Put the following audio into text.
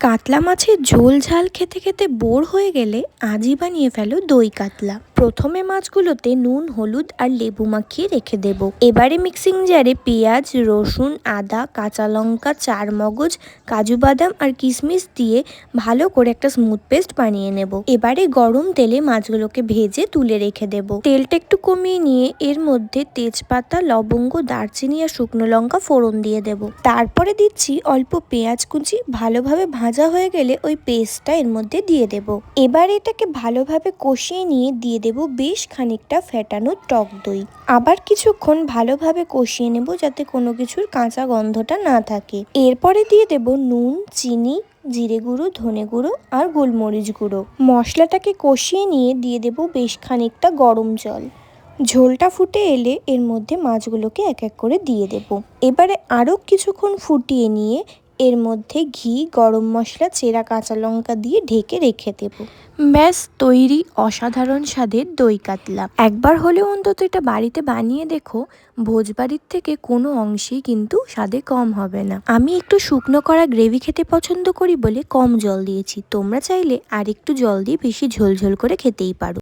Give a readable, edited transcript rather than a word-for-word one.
কাতলা মাছের ঝোল ঝাল খেতে খেতে বোর হয়ে গেলে আজই বানিয়ে ফেলো দই কাতলা। প্রথমে মাছগুলোতে নুন, হলুদ আর লেবু মাখিয়ে রেখে দেব। এবারে মিক্সিং জারে পেঁয়াজ, রসুন, আদা, কাঁচা লঙ্কা, চারমগজ, কাজু বাদাম আর কিশমিশ দিয়ে ভালো করে একটা স্মুথ পেস্ট বানিয়ে নেব। এবারে গরম তেলে মাছগুলোকে ভেজে তুলে রেখে দেব। তেলটা একটু কমিয়ে নিয়ে এর মধ্যে তেজপাতা, লবঙ্গ, দারচিনি আর শুকনো লঙ্কা ফোড়ন দিয়ে দেব। তারপরে দিচ্ছি অল্প পেঁয়াজ কুচি। ভালোভাবে ভাজা হয়ে গেলে ওই পেস্টটা এর মধ্যে দিয়ে দেব। এবার এটাকে ভালোভাবে কষিয়ে নিয়ে দিয়ে দেব বেশ খানিকটা ফেটানো টক দই। আবার কিছুক্ষণ ভালোভাবে কষিয়ে নেব যাতে কোনো কিছুর কাঁচা গন্ধটা না থাকে। এরপরে দিয়ে দেব নুন, চিনি, জিরে গুঁড়ো, ধনে গুঁড়ো আর গোলমরিচ গুঁড়ো। মশলাটাকে কষিয়ে নিয়ে দিয়ে দেব বেশ খানিকটা গরম জল। ঝোলটা ফুটে এলে এর মধ্যে মাছগুলোকে এক এক করে দিয়ে দেব। এবারে আরও কিছুক্ষণ ফুটিয়ে নিয়ে এর মধ্যে ঘি, গরম মশলা, চেরা কাঁচা লঙ্কা দিয়ে ঢেকে রেখে দেব। ব্যাস তৈরি অসাধারণ স্বাদের দই কাতলা। একবার হলেও অন্তত এটা বাড়িতে বানিয়ে দেখো, ভোজবাড়ির থেকে কোনো অংশেই কিন্তু স্বাদে কম হবে না। আমি একটু শুকনো করা গ্রেভি খেতে পছন্দ করি বলে কম জল দিয়েছি। তোমরা চাইলে আর একটু জল দিয়ে বেশি ঝোলঝোল করে খেতেই পারো।